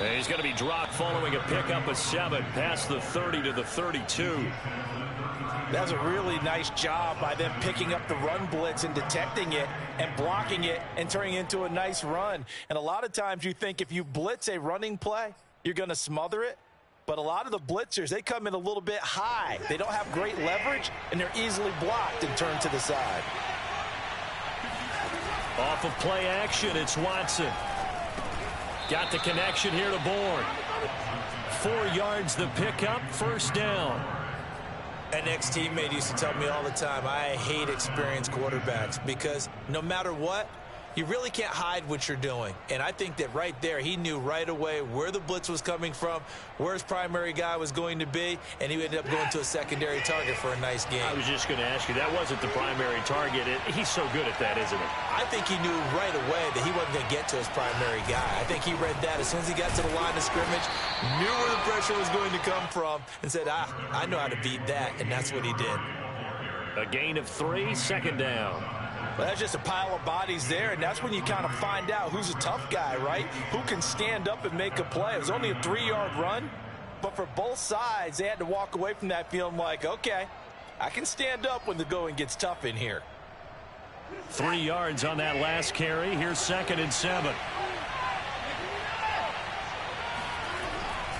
And he's going to be dropped following a pickup of 7 past the 30 to the 32. That's a really nice job by them picking up the run blitz and detecting it and blocking it and turning it into a nice run. And a lot of times you think if you blitz a running play, you're going to smother it. But a lot of the blitzers, they come in a little bit high. They don't have great leverage, and they're easily blocked and turned to the side. Off of play action, it's Watson. Got the connection here to Bourne. 4 yards the pickup, first down. An ex-teammate used to tell me all the time, I hate experienced quarterbacks because no matter what, you really can't hide what you're doing. And I think that right there, he knew right away where the blitz was coming from, where his primary guy was going to be, and he ended up going to a secondary target for a nice game. I was just going to ask you, that wasn't the primary target. He's so good at that, isn't he? I think he knew right away that he wasn't going to get to his primary guy. I think he read that as soon as he got to the line of scrimmage, knew where the pressure was going to come from, and said, I know how to beat that, and that's what he did. A gain of 3, second down. Well, that's just a pile of bodies there, and that's when you kind of find out who's a tough guy, right? Who can stand up and make a play. It was only a 3-yard run, but for both sides, they had to walk away from that feeling like, okay, I can stand up when the going gets tough in here. 3 yards on that last carry. Here's 2nd and 7.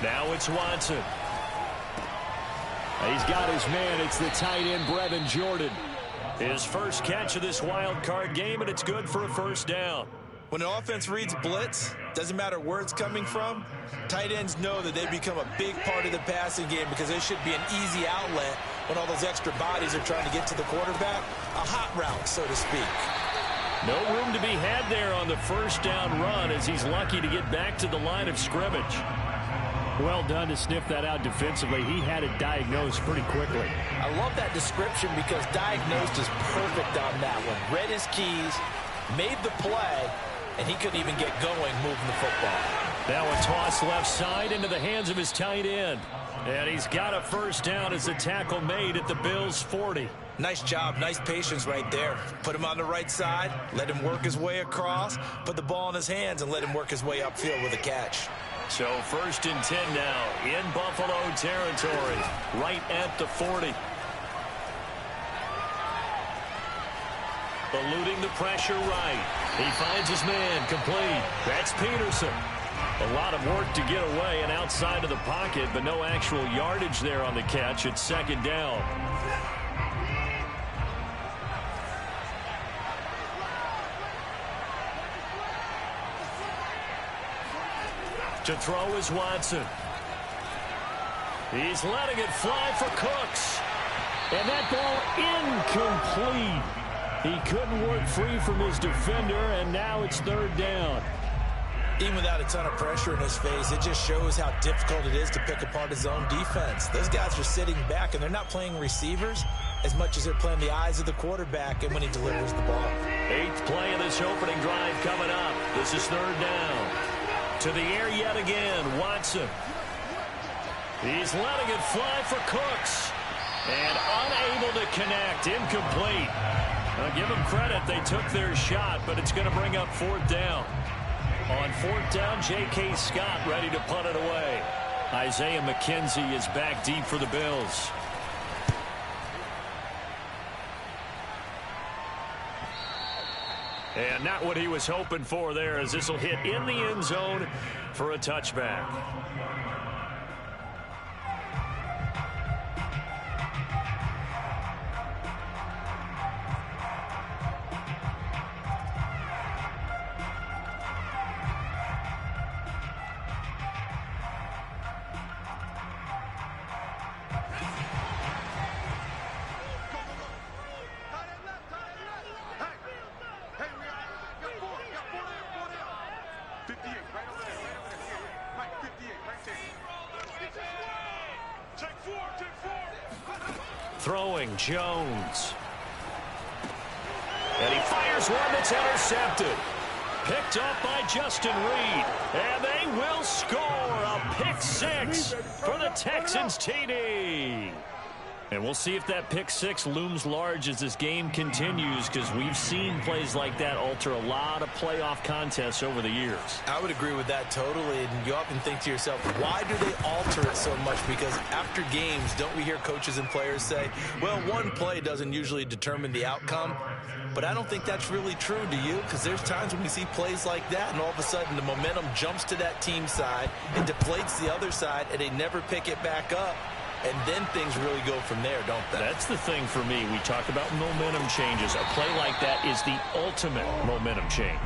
Now it's Watson. He's got his man. It's the tight end, Brevin Jordan. His first catch of this wild card game, and it's good for a first down. When an offense reads blitz, doesn't matter where it's coming from, tight ends know that they become a big part of the passing game because there should be an easy outlet when all those extra bodies are trying to get to the quarterback. A hot route, so to speak. No room to be had there on the first down run as he's lucky to get back to the line of scrimmage. Well done to sniff that out defensively. He had it diagnosed pretty quickly. I love that description because diagnosed is perfect on that one. Read his keys, made the play, and he couldn't even get going moving the football. Now a toss left side into the hands of his tight end. And he's got a first down as the tackle made at the Bills' 40. Nice job, nice patience right there. Put him on the right side, let him work his way across, put the ball in his hands, and let him work his way upfield with a catch. So 1st and 10 now in Buffalo territory, right at the 40. Eluding the pressure right. He finds his man complete. That's Peterson. A lot of work to get away and outside of the pocket, but no actual yardage there on the catch. It's 2nd down. To throw is Watson. He's letting it fly for Cooks. And that ball incomplete. He couldn't work free from his defender, and now it's 3rd down. Even without a ton of pressure in his face, it just shows how difficult it is to pick apart his own defense. Those guys are sitting back, and they're not playing receivers as much as they're playing the eyes of the quarterback and when he delivers the ball. 8th play of this opening drive coming up. This is 3rd down. To the air yet again, Watson. He's letting it fly for Cooks. And unable to connect, incomplete. Now give them credit, they took their shot, but it's going to bring up 4th down. On 4th down, J.K. Scott ready to punt it away. Isaiah McKenzie is back deep for the Bills. And not what he was hoping for there, as this will hit in the end zone for a touchback. Throwing Jones. And he fires one that's intercepted. Picked up by Justin Reed. And they will score a pick 6 for the Texans TD. And we'll see if that pick six looms large as this game continues, because we've seen plays like that alter a lot of playoff contests over the years. I would agree with that totally. And you often think to yourself, why do they alter it so much? Because after games, don't we hear coaches and players say, well, one play doesn't usually determine the outcome. But I don't think that's really true, do you? Because there's times when we see plays like that, and all of a sudden the momentum jumps to that team side, it deflates the other side, and they never pick it back up. And then things really go from there, don't they? That's the thing for me. We talk about momentum changes. A play like that is the ultimate momentum change.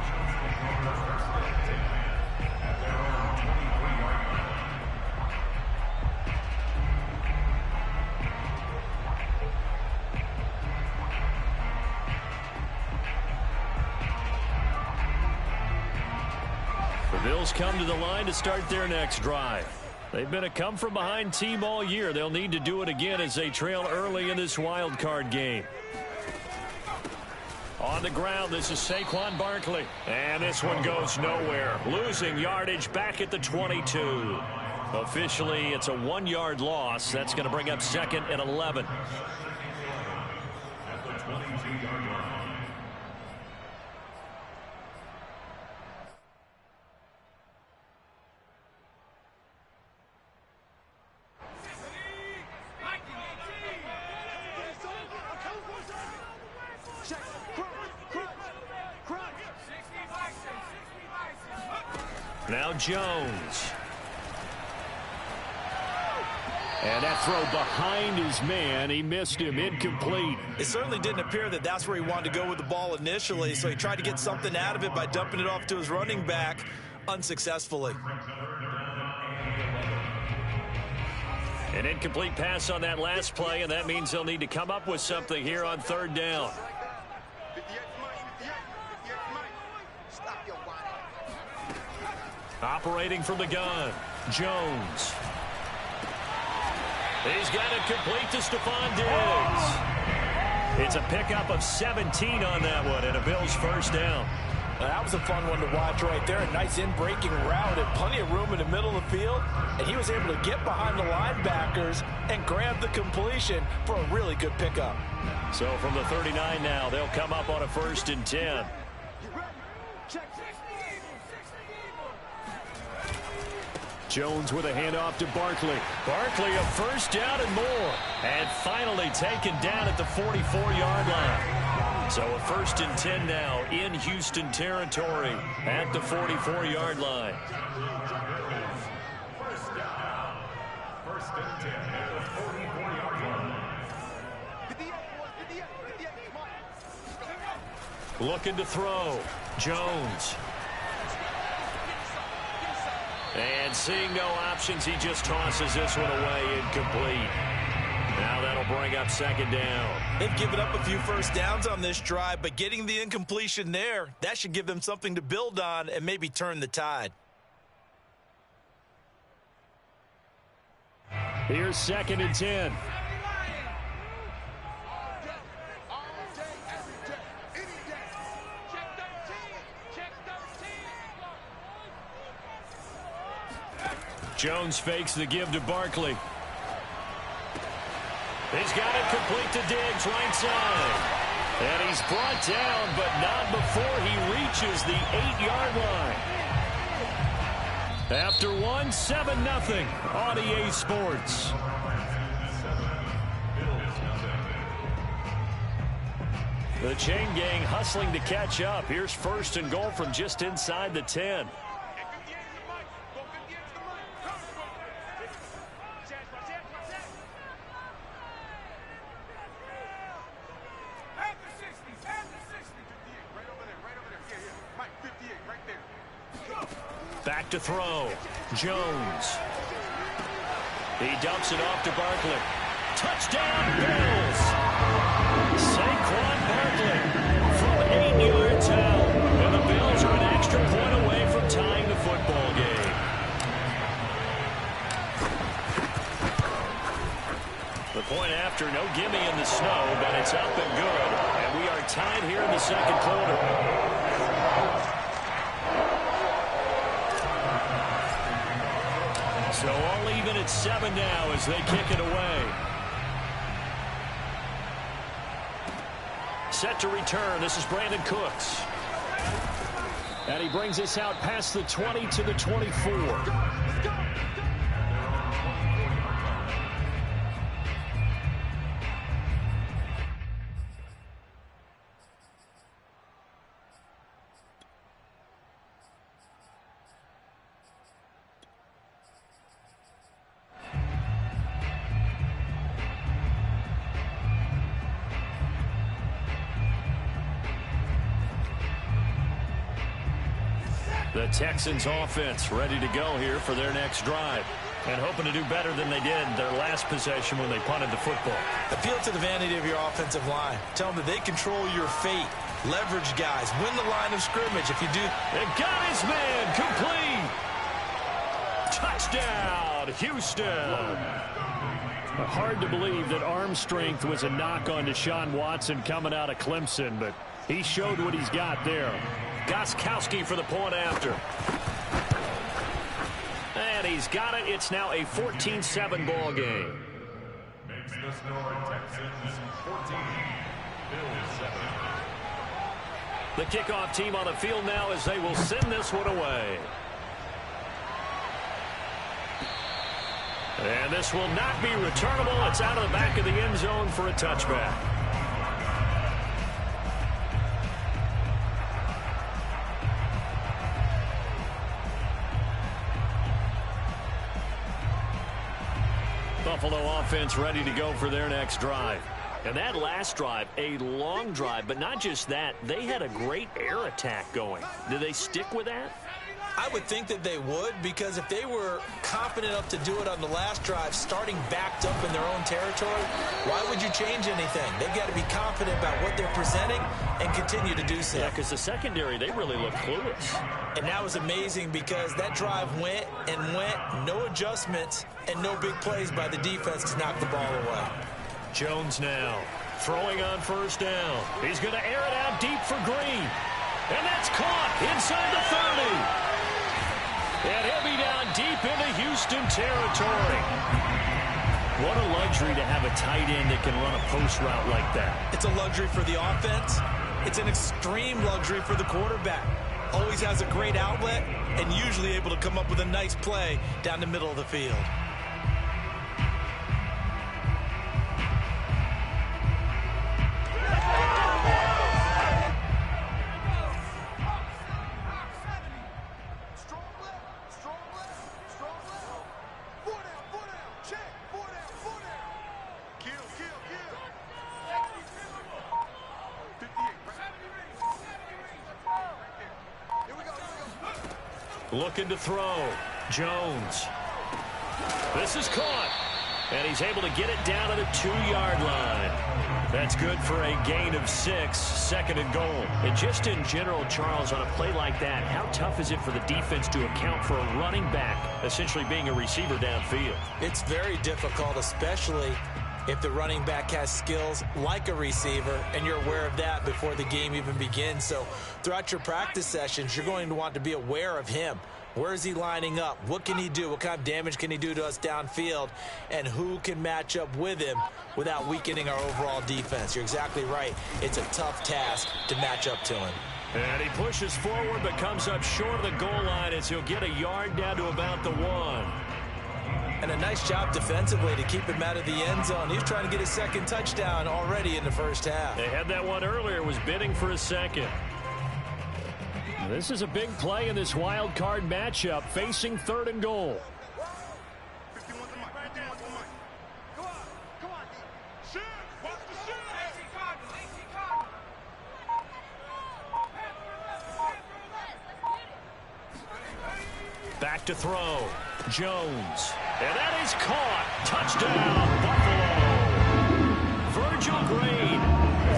The Bills come to the line to start their next drive. They've been a come-from-behind team all year. They'll need to do it again as they trail early in this wild card game. On the ground, this is Saquon Barkley. And this one goes nowhere. Losing yardage back at the 22. Officially, it's a 1-yard loss. That's going to bring up 2nd and 11. At the 22-yard line. Now Jones. And that throw behind his man. He missed him. Incomplete. It certainly didn't appear that that's where he wanted to go with the ball initially, so he tried to get something out of it by dumping it off to his running back unsuccessfully. An incomplete pass on that last play, and that means they'll need to come up with something here on 3rd down. Operating from the gun, Jones. He's got it complete to Stephon Diggs. It's a pickup of 17 on that one, and a Bills first down. Now, that was a fun one to watch right there. A nice in-breaking route and plenty of room in the middle of the field. And he was able to get behind the linebackers and grab the completion for a really good pickup. So from the 39 now, they'll come up on a 1st and 10. Jones with a handoff to Barkley. Barkley a 1st down and more. And finally taken down at the 44-yard line. So a 1st and 10 now in Houston territory at the 44-yard line. First down. 1st and 10 at the 44-yard line. Looking to throw. Jones. And seeing no options, he just tosses this one away, incomplete. Now that'll bring up 2nd down. They've given up a few first downs on this drive, but getting the incompletion there, that should give them something to build on and maybe turn the tide. Here's 2nd and 10. Jones fakes the give to Barkley. He's got it complete to Diggs, right side. And he's brought down, but not before he reaches the 8-yard line. After one, 7-0 on EA Sports. The chain gang hustling to catch up. Here's 1st and goal from just inside the 10. Back to throw. Jones. He dumps it off to Barkley. Touchdown, Bills! Saquon Barkley from 8 yards out. And the Bills are an extra point away from tying the football game. The point after, no gimme in the snow, but it's up and good. And we are tied here in the 2nd quarter. So all even at 7 now as they kick it away. set to return. This is Brandon Cooks. And he brings us out past the 20 to the 24. The Texans offense ready to go here for their next drive. And hoping to do better than they did their last possession when they punted the football. Appeal to the vanity of your offensive line. Tell them that they control your fate. Leverage guys. Win the line of scrimmage if you do. They got his man complete. Touchdown, Houston. Hard to believe that arm strength was a knock on Deshaun Watson coming out of Clemson, but he showed what he's got there. Gostkowski for the point after. And he's got it. It's now a 14-7 ball game. Makes the score Texans 14, Bills 7. The kickoff team on the field now as they will send this one away. And this will not be returnable. It's out of the back of the end zone for a touchback. Buffalo offense ready to go for their next drive. And that last drive, a long drive, but not just that. They had a great air attack going. Do they stick with that? I would think that they would, because if they were confident enough to do it on the last drive, starting backed up in their own territory, why would you change anything? They've got to be confident about what they're presenting and continue to do so. Yeah, because the secondary, they really look clueless. And that was amazing because that drive went and went, no adjustments, and no big plays by the defense to knock the ball away. Jones now throwing on first down. He's going to air it out deep for Green. And that's caught inside the 30. And he'll be down deep into Houston territory. What a luxury to have a tight end that can run a post route like that. It's a luxury for the offense. It's an extreme luxury for the quarterback. Always has a great outlet and usually able to come up with a nice play down the middle of the field. Looking to throw. Jones. This is caught. And he's able to get it down to the 2-yard line. That's good for a gain of 6, second and goal. And just in general, Charles, on a play like that, how tough is it for the defense to account for a running back essentially being a receiver downfield? It's very difficult, especially if the running back has skills like a receiver, and you're aware of that before the game even begins. So throughout your practice sessions, you're going to want to be aware of him. Where is he lining up? What can he do? What kind of damage can he do to us downfield? And who can match up with him without weakening our overall defense? You're exactly right. It's a tough task to match up to him. And he pushes forward but comes up short of the goal line as he'll get a yard down to about the 1. And a nice job defensively to keep him out of the end zone. He's trying to get his second touchdown already in the first half. They had that one earlier, was bidding for a second. This is a big play in this wild card matchup, facing 3rd and goal. Back to throw. Jones. And that is caught. Touchdown, Buffalo. Virgil Green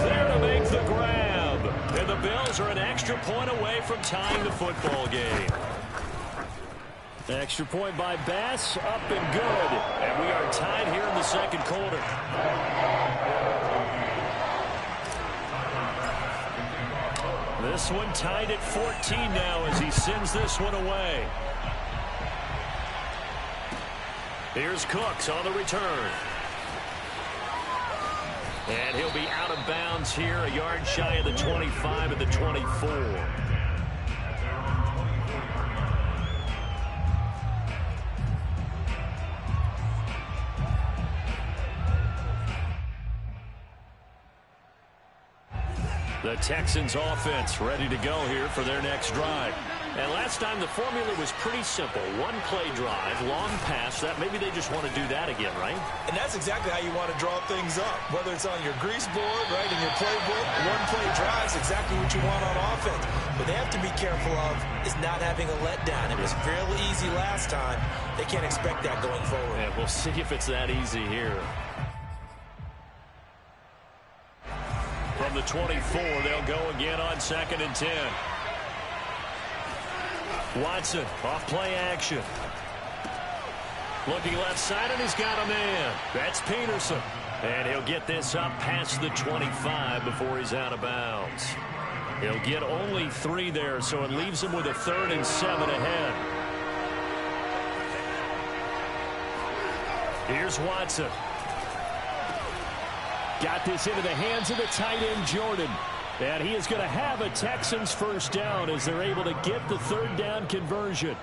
there to make the grab. And the Bills are an extra point away from tying the football game. Extra point by Bass, up and good. And we are tied here in the second quarter. This one tied at 14 now as he sends this one away. Here's Cooks on the return. And he'll be out of bounds here, a yard shy of the 25 and the 24. The Texans offense ready to go here for their next drive. And last time the formula was pretty simple. One play drive, long pass. That maybe they just want to do that again, right? And that's exactly how you want to draw things up. Whether it's on your grease board, right, in your playbook, one play drive is exactly what you want on offense. What they have to be careful of is not having a letdown. It was fairly easy last time. They can't expect that going forward. Yeah, we'll see if it's that easy here. From the 24, they'll go again on 2nd and 10. Watson off play action. Looking left side, and he's got a man. That's Peterson. And he'll get this up past the 25 before he's out of bounds. He'll get only 3 there, so it leaves him with a 3rd and 7 ahead. Here's Watson. Got this into the hands of the tight end, Jordan. And he is going to have a Texans first down as they're able to get the 3rd down conversion.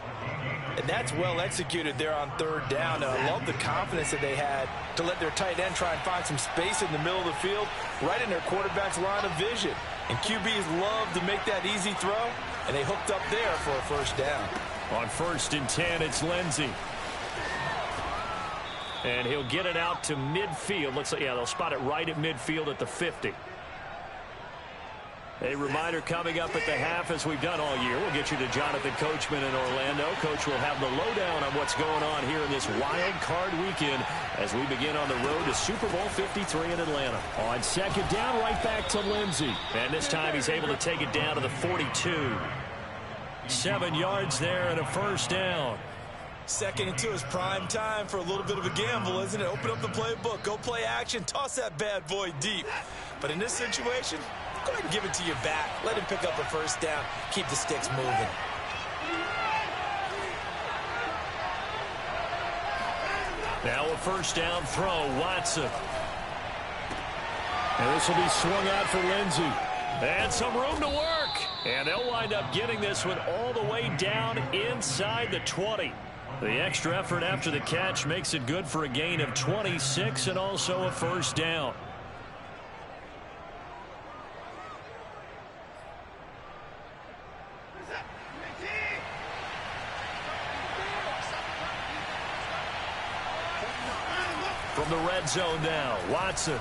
And that's well executed there on 3rd down. And I love the confidence that they had to let their tight end try and find some space in the middle of the field, right in their quarterback's line of vision. And QBs love to make that easy throw, and they hooked up there for a first down. On 1st and 10, it's Lindsey. And he'll get it out to midfield. Looks like, yeah, they'll spot it right at midfield at the 50. A reminder coming up at the half, as we've done all year. We'll get you to Jonathan Coachman in Orlando. Coach will have the lowdown on what's going on here in this wild card weekend as we begin on the road to Super Bowl 53 in Atlanta. On 2nd down, right back to Lindsey. And this time he's able to take it down to the 42. 7 yards there and a first down. 2nd and 2 is prime time for a little bit of a gamble, isn't it? Open up the playbook, go play action, toss that bad boy deep. But in this situation, go ahead and give it to your back. Let him pick up a first down. Keep the sticks moving. Now a first down throw, Watson. And this will be swung out for Lindsey. And some room to work. And they'll wind up getting this one all the way down inside the 20. The extra effort after the catch makes it good for a gain of 26 and also a first down. From the red zone now, Watson.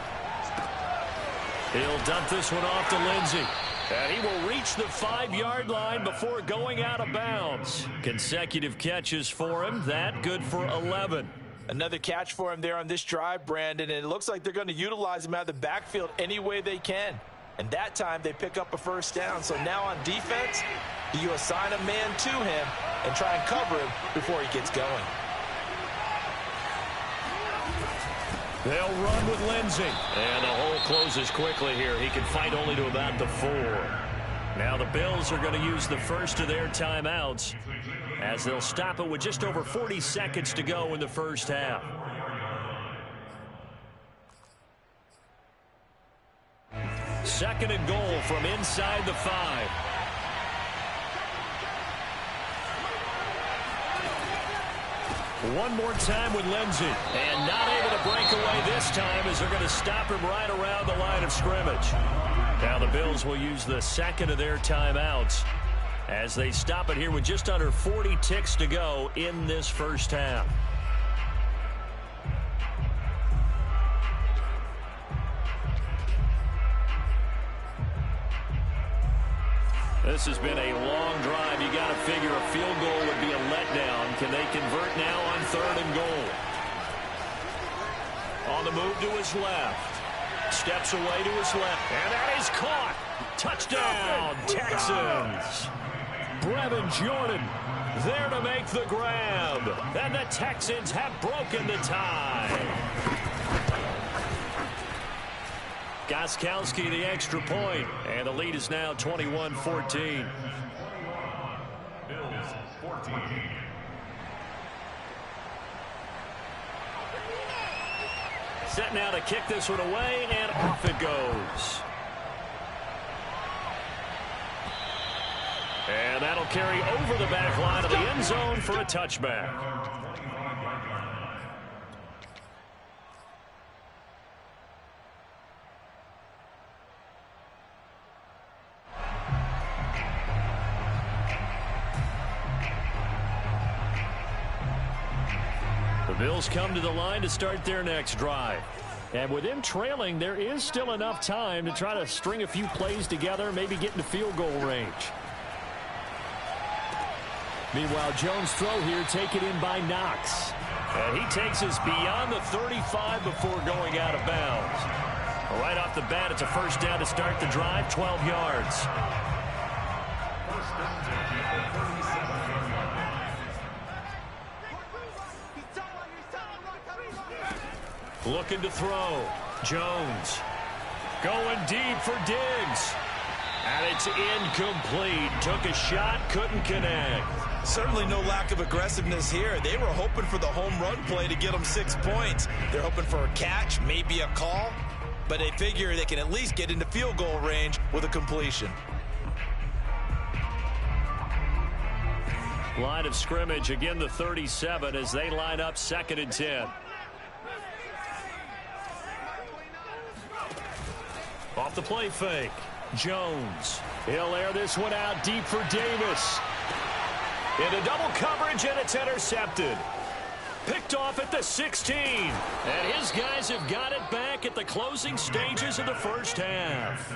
He'll dump this one off to Lindsey. And he will reach the 5-yard line before going out of bounds. Consecutive catches for him. That good for 11. Another catch for him there on this drive, Brandon. And it looks like they're going to utilize him out of the backfield any way they can. And that time they pick up a first down. So now on defense, you assign a man to him and try and cover him before he gets going. They'll run with Lindsey. And the hole closes quickly here. He can fight only to about the 4. Now the Bills are going to use the first of their timeouts as they'll stop it with just over 40 seconds to go in the first half. Second and goal from inside the 5. One more time with Lindsey. And not able to break away this time as they're going to stop him right around the line of scrimmage. Now the Bills will use the second of their timeouts as they stop it here with just under 40 ticks to go in this first half. This has been a long drive. You got to figure a field goal would be a letdown. Can they convert now on 3rd and goal? On the move to his left. Steps away to his left. And that is caught. Touchdown, Texans. Brevin Jordan there to make the grab. And the Texans have broken the tie. Gostkowski the extra point, and the lead is now 21-14. Bills 14. Set now to kick this one away, and off it goes. And that'll carry over the back line of the end zone for a touchback. The Bills come to the line to start their next drive. And with them trailing, there is still enough time to try to string a few plays together, maybe get into field goal range. Meanwhile, Jones' throw here taken in by Knox. And he takes us beyond the 35 before going out of bounds. Right off the bat, it's a first down to start the drive, 12 yards. Looking to throw. Jones going deep for Diggs. And it's incomplete. Took a shot, couldn't connect. Certainly no lack of aggressiveness here. They were hoping for the home run play to get them 6 points. They're hoping for a catch, maybe a call, but they figure they can at least get into field goal range with a completion. Line of scrimmage, again the 37 as they line up 2nd and 10. Off the play fake. Jones. He'll air this one out deep for Davis. Into double coverage, and it's intercepted. Picked off at the 16. And his guys have got it back at the closing stages of the first half.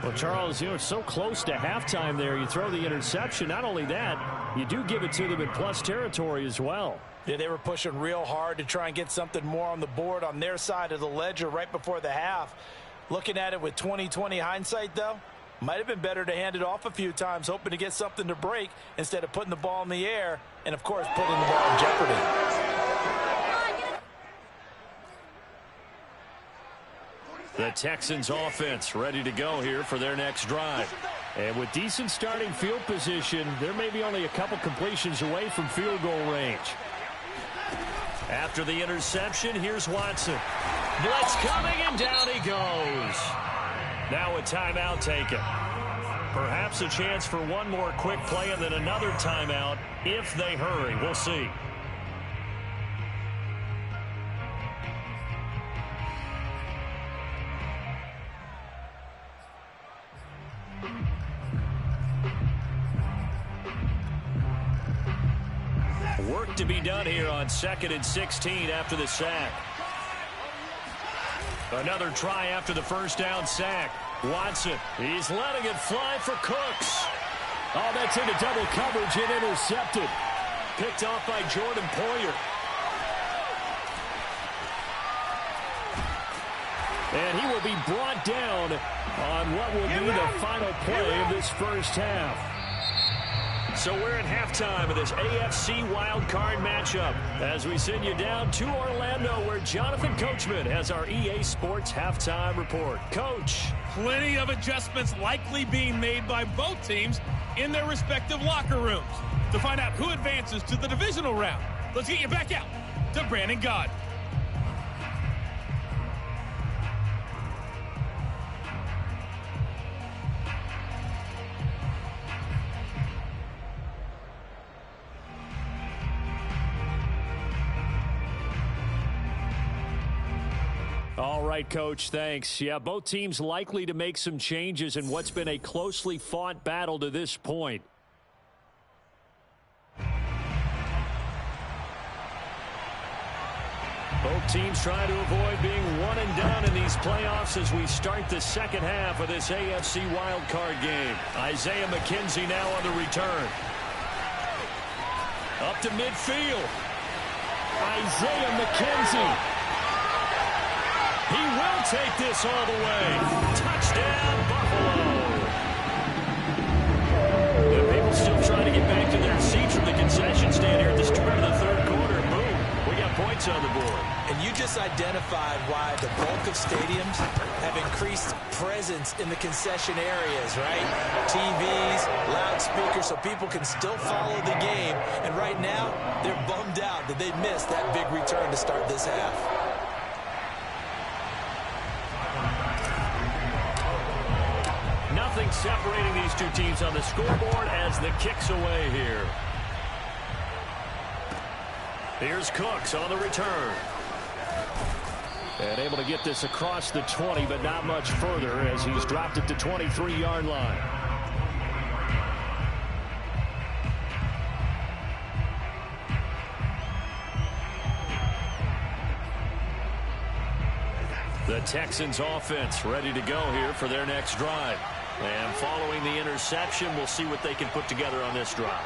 Well, Charles, it's so close to halftime there. You throw the interception. Not only that, you do give it to them in plus territory as well. Yeah, they were pushing real hard to try and get something more on the board on their side of the ledger right before the half. Looking at it with 20/20 hindsight, though, might have been better to hand it off a few times, hoping to get something to break instead of putting the ball in the air and, of course, putting the ball in jeopardy. The Texans offense ready to go here for their next drive. And with decent starting field position, there may be only a couple completions away from field goal range. After the interception, here's Watson. Blitz coming, and down he goes. Now a timeout taken. Perhaps a chance for one more quick play and then another timeout if they hurry. We'll see. Work to be done here on 2nd and 16 after the sack. Another try after the first down sack. Watson, he's letting it fly for Cooks. Oh, that's into double coverage and intercepted. Picked off by Jordan Poyer. And he will be brought down on what will be the final play of this first half. So we're at halftime of this AFC wildcard matchup as we send you down to Orlando where Jonathan Coachman has our EA Sports halftime report. Coach. Plenty of adjustments likely being made by both teams in their respective locker rooms. To find out who advances to the divisional round, let's get you back out to Brandon Gaud. All right, Coach, thanks. Yeah, both teams likely to make some changes in what's been a closely fought battle to this point. Both teams try to avoid being one and done in these playoffs as we start the second half of this AFC wildcard game. Isaiah McKenzie now on the return. Up to midfield. Isaiah McKenzie. He will take this all the way. Touchdown, Buffalo. And people still trying to get back to their seats from the concession stand here at the start of the third quarter. Boom, we got points on the board. And you just identified why the bulk of stadiums have increased presence in the concession areas, right? TVs, loudspeakers, so people can still follow the game. And right now, they're bummed out that they missed that big return to start this half. Nothing separating these two teams on the scoreboard as the kick's away here. Here's Cooks on the return. And able to get this across the 20, but not much further as he's dropped it to 23-yard line. The Texans offense ready to go here for their next drive. And following the interception, we'll see what they can put together on this drive.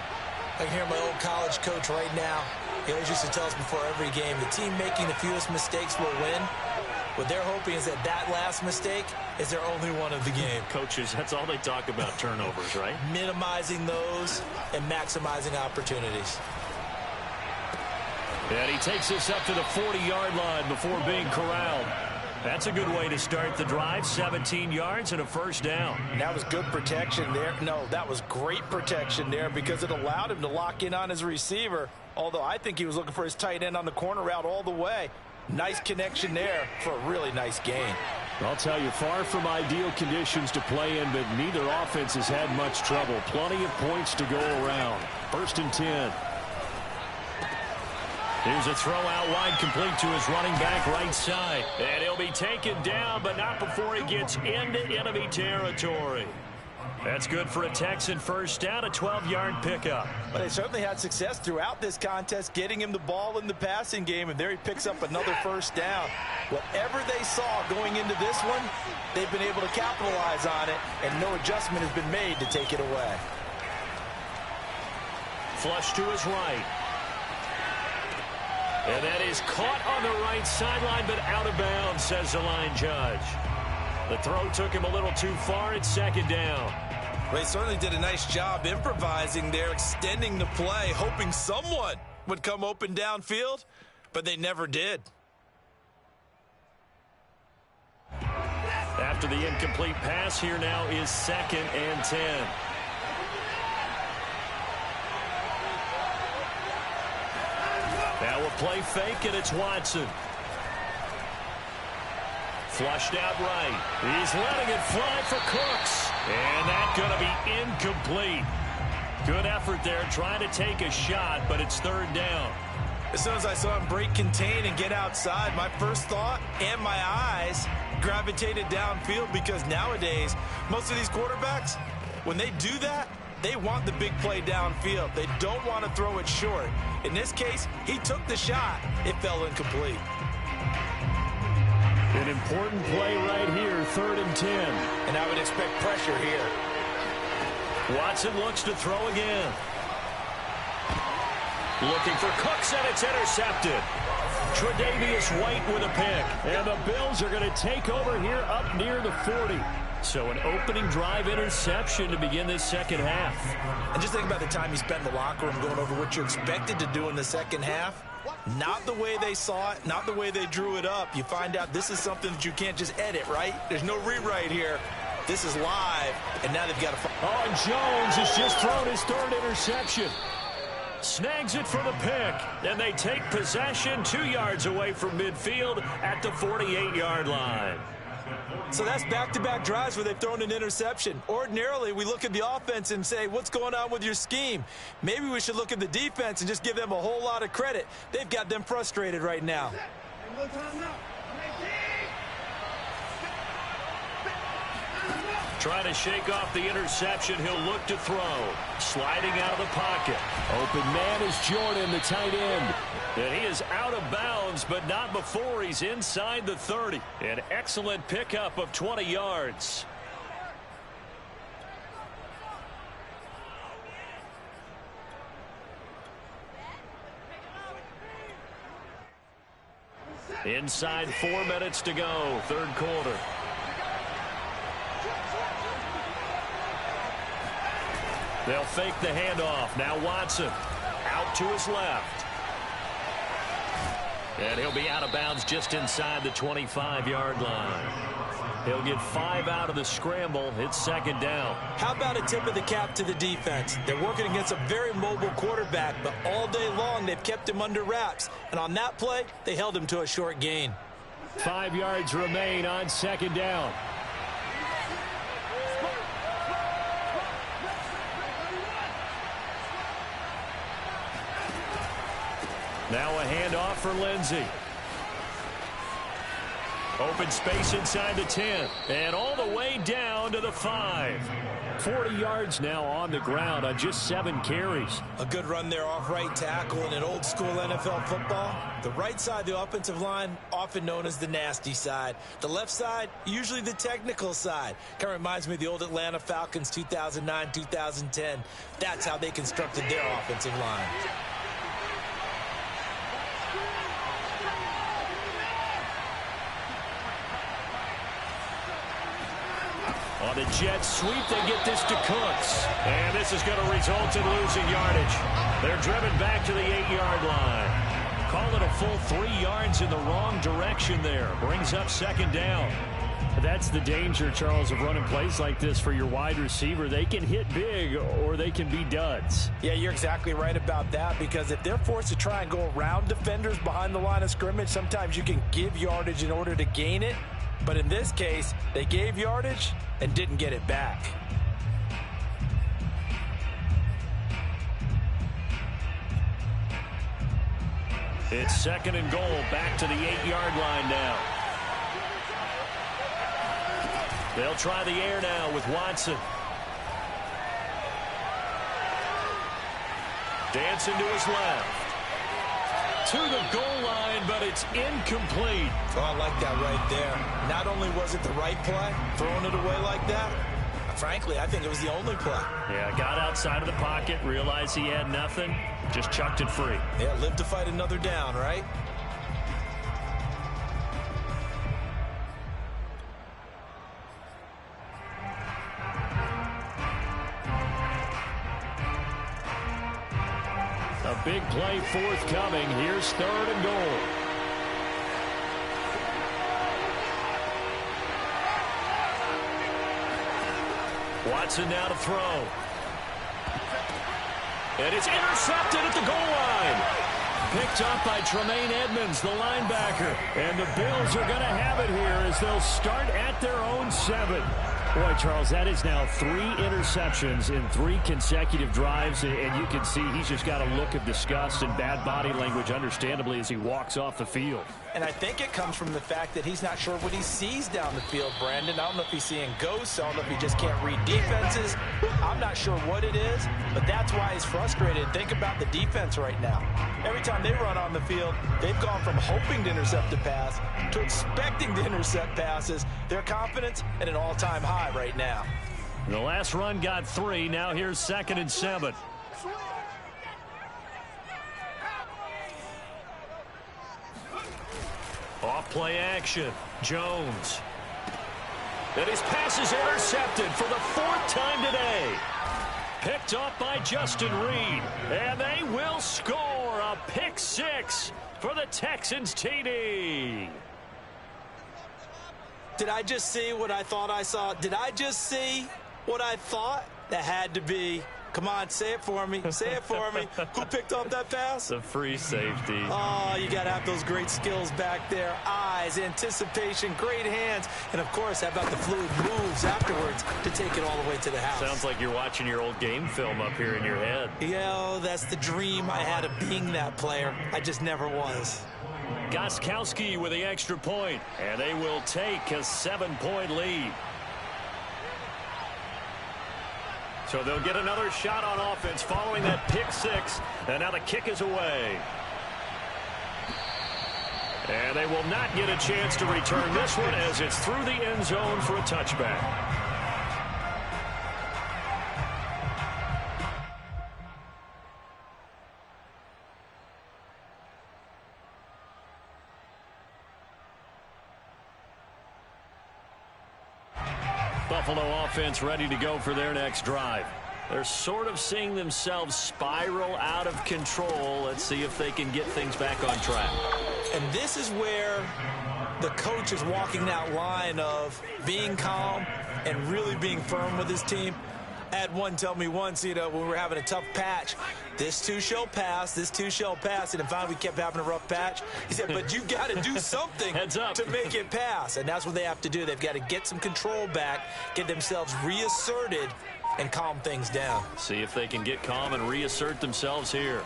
I can hear my old college coach right now. He always used to tell us before every game, the team making the fewest mistakes will win. What they're hoping is that that last mistake is their only one of the game. Coaches, that's all they talk about, turnovers, right? Minimizing those and maximizing opportunities. And he takes this up to the 40-yard line before being corralled. That's a good way to start the drive. 17 yards and a first down. That was good protection there. No, that was great protection there because it allowed him to lock in on his receiver. Although I think he was looking for his tight end on the corner route all the way. Nice connection there for a really nice gain. I'll tell you, far from ideal conditions to play in, but neither offense has had much trouble. Plenty of points to go around. 1st and 10. Here's a throw out wide, complete to his running back right side. And he'll be taken down, but not before he gets into enemy territory. That's good for a Texan first down, a 12-yard pickup. But they certainly had success throughout this contest, getting him the ball in the passing game, and there he picks up another first down. Whatever they saw going into this one, they've been able to capitalize on it, and no adjustment has been made to take it away. Flush to his right. And that is caught on the right sideline, but out of bounds, says the line judge. The throw took him a little too far. It's 2nd down. They certainly did a nice job improvising there, extending the play, hoping someone would come open downfield, but they never did. After the incomplete pass, here now is 2nd and 10. Now a play fake, and it's Watson. Flushed out right. He's letting it fly for Cooks. And that's going to be incomplete. Good effort there trying to take a shot, but it's 3rd down. As soon as I saw him break contain and get outside, my first thought and my eyes gravitated downfield because nowadays, most of these quarterbacks, when they do that, they want the big play downfield. They don't want to throw it short. In this case, he took the shot. It fell incomplete. An important play right here, 3rd and 10. And I would expect pressure here. Watson looks to throw again. Looking for Cooks, and it's intercepted. Tre'Davious White with a pick. And the Bills are going to take over here up near the 40. So an opening drive interception to begin this second half. And just think about the time you spent in the locker room going over what you expected to do in the second half. Not the way they saw it, not the way they drew it up. You find out this is something that you can't just edit, right? There's no rewrite here. This is live, and now they've got to... Oh, and Jones has just thrown his 3rd interception. Snags it for the pick, and they take possession 2 yards away from midfield at the 48-yard line. So that's back-to-back drives where they've thrown an interception. Ordinarily, we look at the offense and say, what's going on with your scheme? Maybe we should look at the defense and just give them a whole lot of credit. They've got them frustrated right now. Trying to shake off the interception. He'll look to throw. Sliding out of the pocket. Open man is Jordan, the tight end. And he is out of bounds, but not before he's inside the 30. An excellent pickup of 20 yards. Inside 4 minutes to go, 3rd quarter. They'll fake the handoff. Now Watson out to his left. And he'll be out of bounds just inside the 25-yard line. He'll get 5 out of the scramble. It's 2nd down. How about a tip of the cap to the defense? They're working against a very mobile quarterback, but all day long they've kept him under wraps. And on that play, they held him to a short gain. 5 yards remain on 2nd down. Now a handoff for Lindsey. Open space inside the 10. And all the way down to the 5. 40 yards now on the ground on just 7 carries. A good run there off right tackle in an old school NFL football. The right side of the offensive line, often known as the nasty side. The left side, usually the technical side. Kind of reminds me of the old Atlanta Falcons 2009, 2010. That's how they constructed their offensive line. On the jet sweep, they get this to Cooks. And this is going to result in losing yardage. They're driven back to the 8-yard line. Call it a full 3 yards in the wrong direction there. Brings up 2nd down. That's the danger, Charles, of running plays like this for your wide receiver. They can hit big or they can be duds. Yeah, you're exactly right about that, because if they're forced to try and go around defenders behind the line of scrimmage, sometimes you can give yardage in order to gain it. But in this case, they gave yardage and didn't get it back. It's 2nd and goal, back to the 8-yard line now. They'll try the air now with Watson. Dancing to his left. To the goal line, but it's incomplete. Oh, I like that right there. Not only was it the right play, throwing it away like that, frankly, I think it was the only play. Yeah, got outside of the pocket, realized he had nothing, just chucked it free. Yeah, live to fight another down, right? A big play forthcoming. Here's 3rd and goal. Watson now to throw. And it's intercepted at the goal line. Picked up by Tremaine Edmonds, the linebacker. And the Bills are going to have it here as they'll start at their own 7. Boy, Charles, that is now 3 interceptions in 3 consecutive drives, and you can see he's just got a look of disgust and bad body language, understandably, as he walks off the field. And I think it comes from the fact that he's not sure what he sees down the field, Brandon. I don't know if he's seeing ghosts. I don't know if he just can't read defenses. I'm not sure what it is, but that's why he's frustrated. Think about the defense right now. Every time they run on the field, they've gone from hoping to intercept a pass to expecting to intercept passes. Their confidence at an all-time high right now. The last run got 3. Now here's 2nd and 7. Off play action. Jones. And his pass is intercepted for the 4th time today. Picked up by Justin Reed. And they will score a pick 6 for the Texans TD. Did I just see what I thought I saw? Did I just see what I thought? That had to be. Come on, say it for me. Say it for me. Who picked up that pass? The free safety. Oh, you got to have those great skills back there. Eyes, anticipation, great hands. And, of course, how about the fluid moves afterwards to take it all the way to the house? Sounds like you're watching your old game film up here in your head. Yeah, that's the dream I had of being that player. I just never was. Gostkowski with the extra point, and they will take a 7-point lead. So they'll get another shot on offense following that pick 6, and now the kick is away. And they will not get a chance to return this one as it's through the end zone for a touchback. Buffalo offense ready to go for their next drive. They're sort of seeing themselves spiral out of control. Let's see if they can get things back on track. And this is where the coach is walking that line of being calm and really being firm with his team. I had one tell me once, when we were having a tough patch, this too shall pass, this too shall pass. And finally we kept having a rough patch. He said, but you got to do something to make it pass. And that's what they have to do. They've got to get some control back, get themselves reasserted, and calm things down. See if they can get calm and reassert themselves here.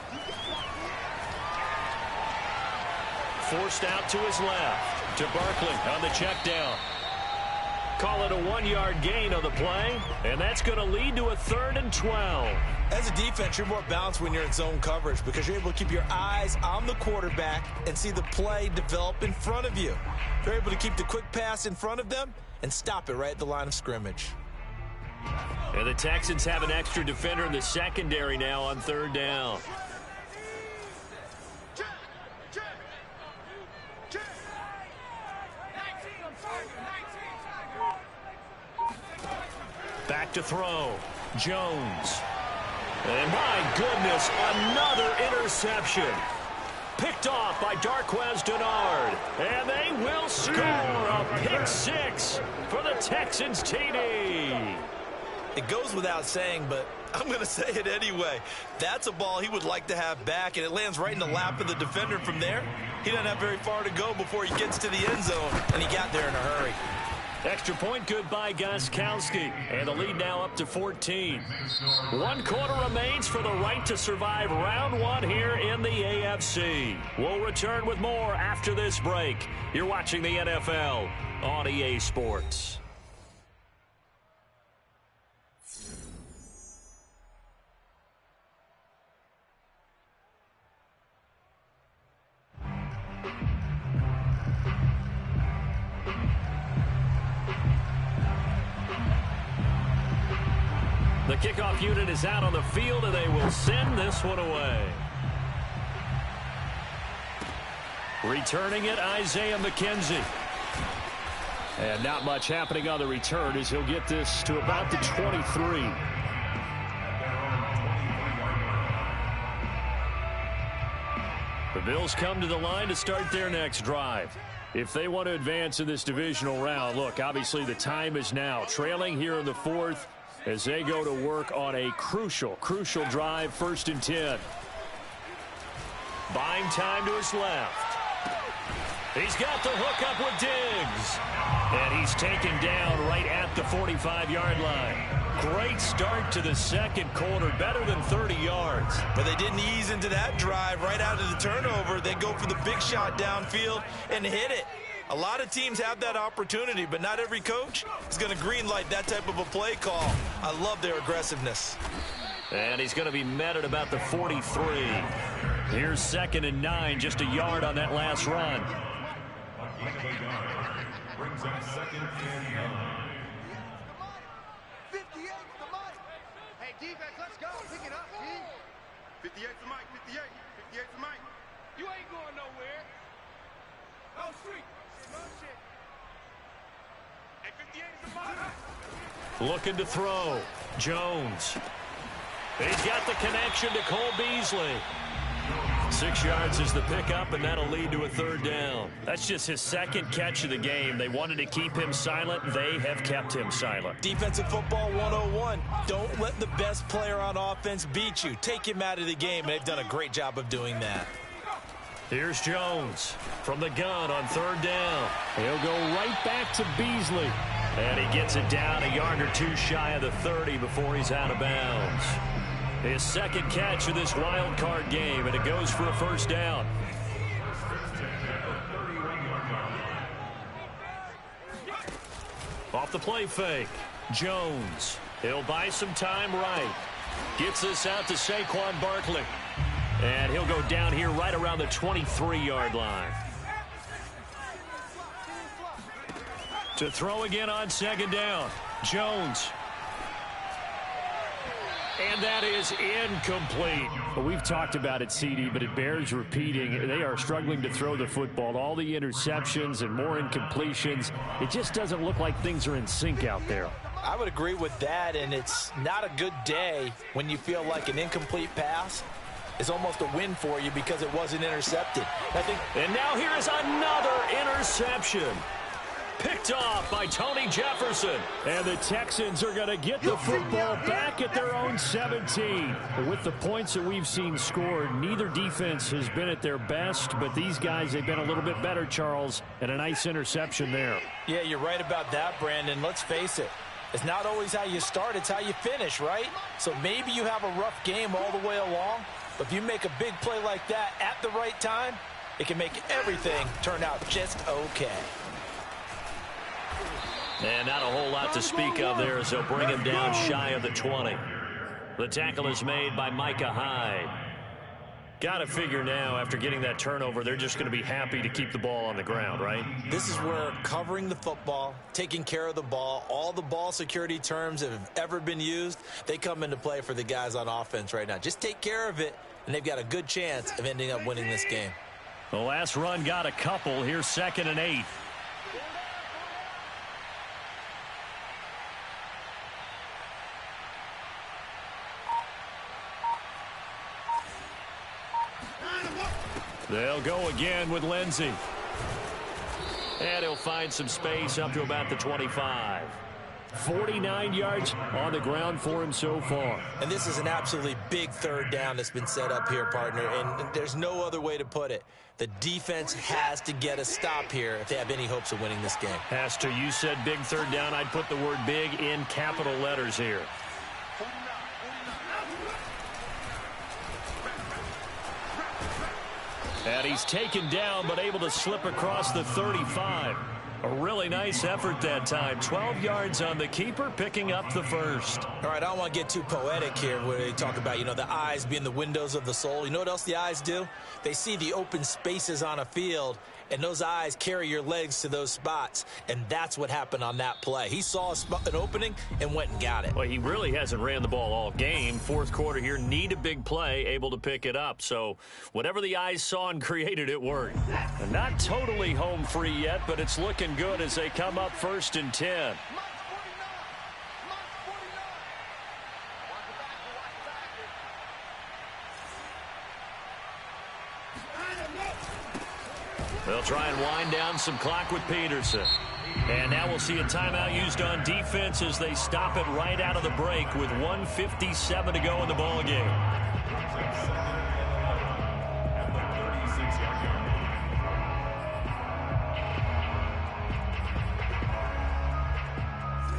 forced out to his left. To Barkley on the check down. Call it a 1-yard gain on the play, and that's going to lead to a 3rd and 12. As a defense, you're more balanced when you're in zone coverage because you're able to keep your eyes on the quarterback and see the play develop in front of you. You're able to keep the quick pass in front of them and stop it right at the line of scrimmage. And the Texans have an extra defender in the secondary now on 3rd down. Back to throw. Jones. And my goodness, another interception. Picked off by Darquez Dennard. And they will score a pick 6 for the Texans TD. It goes without saying, but I'm going to say it anyway. That's a ball he would like to have back, and it lands right in the lap of the defender from there. He doesn't have very far to go before he gets to the end zone, and he got there in a hurry. Extra point good by Gostkowski. And the lead now up to 14. 1 quarter remains for the right to survive round 1 here in the AFC. We'll return with more after this break. You're watching the NFL on EA Sports. The kickoff unit is out on the field, and they will send this one away. Returning it, Isaiah McKenzie. And not much happening on the return as he'll get this to about the 23. The Bills come to the line to start their next drive. If they want to advance in this divisional round, look, obviously the time is now. Trailing here in the 4th. As they go to work on a crucial drive, 1st and 10. Buying time to his left. He's got the hook up with Diggs. And he's taken down right at the 45-yard line. Great start to the second quarter, better than 30 yards. But they didn't ease into that drive right out of the turnover. They go for the big shot downfield and hit it. A lot of teams have that opportunity, but not every coach is going to greenlight that type of a play call. I love their aggressiveness. And he's going to be met at about the 43. Here's 2nd and 9, just a yard on that last run. Brings up 2nd and 9. 58 to Mike. Hey, defense, let's go. Pick it up, team. 58 to Mike. 58. 58 to Mike. You ain't going nowhere. Oh, street. Looking to throw. Jones. He's got the connection to Cole Beasley. 6 yards is the pickup, and that'll lead to a 3rd down. That's just his 2nd catch of the game. They wanted to keep him silent. They have kept him silent. Defensive football 101. Don't let the best player on offense beat you. Take him out of the game, and they've done a great job of doing that. Here's Jones from the gun on 3rd down. He'll go right back to Beasley. And he gets it down a yard or 2 shy of the 30 before he's out of bounds. His 2nd catch of this wild card game, and it goes for a 1st down. Off the play fake. Jones. He'll buy some time right. Gets this out to Saquon Barkley. And he'll go down here right around the 23-yard line. To throw again on 2nd down. Jones. And that is incomplete. Well, we've talked about it, CD, but it bears repeating. They are struggling to throw the football. All the interceptions and more incompletions. It just doesn't look like things are in sync out there. I would agree with that, and it's not a good day when you feel like an incomplete pass is almost a win for you because it wasn't intercepted. And now here is another interception. Picked off by Tony Jefferson. And the Texans are going to get the football back at their own 17. With the points that we've seen scored, neither defense has been at their best, but these guys, they've been a little bit better, Charles, and a nice interception there. Yeah, you're right about that, Brandon. Let's face it. It's not always how you start, it's how you finish, right? So maybe you have a rough game all the way along, but if you make a big play like that at the right time, it can make everything turn out just okay. And not a whole lot to speak of there as they'll bring him down shy of the 20. The tackle is made by Micah Hyde. Got to figure now, after getting that turnover, they're just going to be happy to keep the ball on the ground, right? This is where covering the football, taking care of the ball, all the ball security terms that have ever been used, they come into play for the guys on offense right now. Just take care of it, and they've got a good chance of ending up winning this game. The last run got a couple. Here's 2nd and 8. They'll go again with Lindsey. And he'll find some space up to about the 25. 49 yards on the ground for him so far. And this is an absolutely big 3rd down that's been set up here, partner, and there's no other way to put it. The defense has to get a stop here if they have any hopes of winning this game. Has to. You said big 3rd down. I'd put the word big in capital letters here. And he's taken down, but able to slip across the 35. A really nice effort that time. 12 yards on the keeper, picking up the 1st. All right, I don't want to get too poetic here where they talk about, the eyes being the windows of the soul. You know what else the eyes do? They see the open spaces on a field, and those eyes carry your legs to those spots, and that's what happened on that play. He saw an opening and went and got it. Well, he really hasn't ran the ball all game. 4th quarter here, need a big play, able to pick it up. So whatever the eyes saw and created, it worked. And not totally home free yet, but it's looking good as they come up 1st and 10. They'll try and wind down some clock with Peterson. And now we'll see a timeout used on defense as they stop it right out of the break with 1:57 to go in the ball game.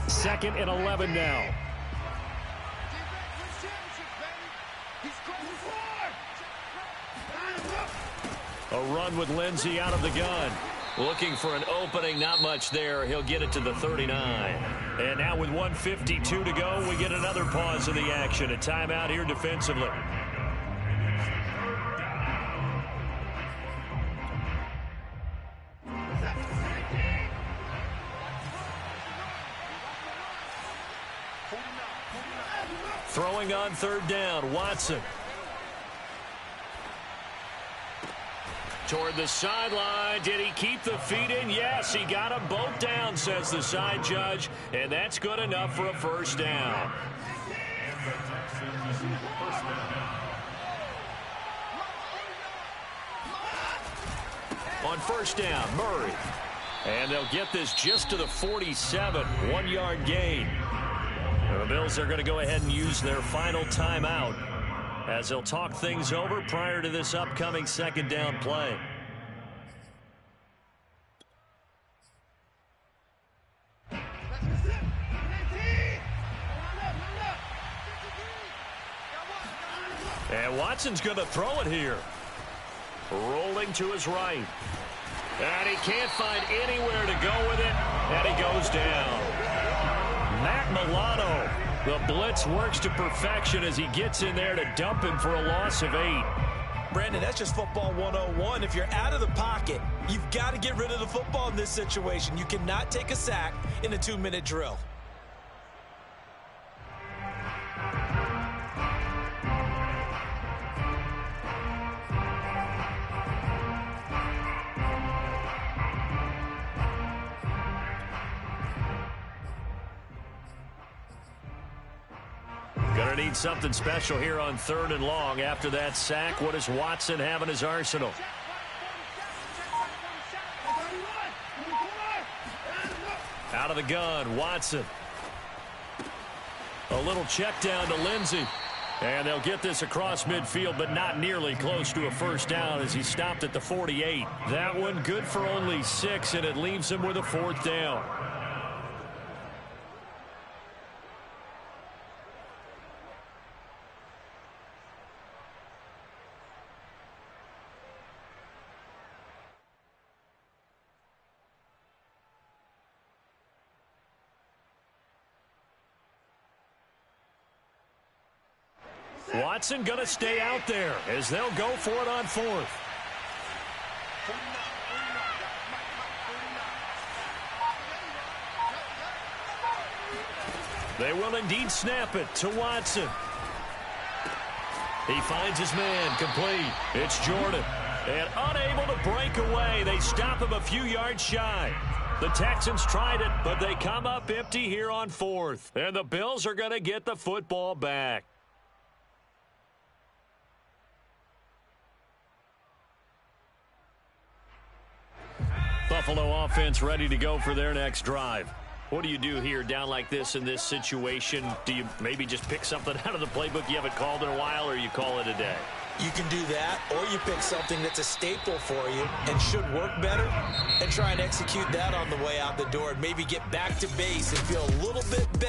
Second and 11 now. A run with Lindsey out of the gun. Looking for an opening, not much there. He'll get it to the 39. And now with 1:52 to go, we get another pause of the action. A timeout here defensively. Throwing on 3rd down, Watson. Toward the sideline. Did he keep the feet in? Yes, he got them both down, says the side judge. And that's good enough for a 1st down. On 1st down, Murray. And they'll get this just to the 47. 1-yard gain. The Bills are going to go ahead and use their final timeout as they'll talk things over prior to this upcoming 2nd down play. And Watson's going to throw it here. Rolling to his right. And he can't find anywhere to go with it. And he goes down. Matt Milano. The blitz works to perfection as he gets in there to dump him for a loss of 8. Brandon, that's just football 101. If you're out of the pocket, you've got to get rid of the football in this situation. You cannot take a sack in a 2-minute drill. Gonna need something special here on 3rd and long. After that sack, what does Watson have in his arsenal? Out of the gun, Watson. A little check down to Lindsey. And they'll get this across midfield, but not nearly close to a 1st down as he stopped at the 48. That one good for only 6, and it leaves him with a 4th down. Watson going to stay out there as they'll go for it on 4th. They will indeed snap it to Watson. He finds his man, complete. It's Jordan. And unable to break away. They stop him a few yards shy. The Texans tried it, but they come up empty here on 4th. And the Bills are going to get the football back. Buffalo offense ready to go for their next drive. What do you do here down like this in this situation? Do you maybe just pick something out of the playbook you haven't called in a while, or you call it a day? You can do that, or you pick something that's a staple for you and should work better and try and execute that on the way out the door and maybe get back to base and feel a little bit better.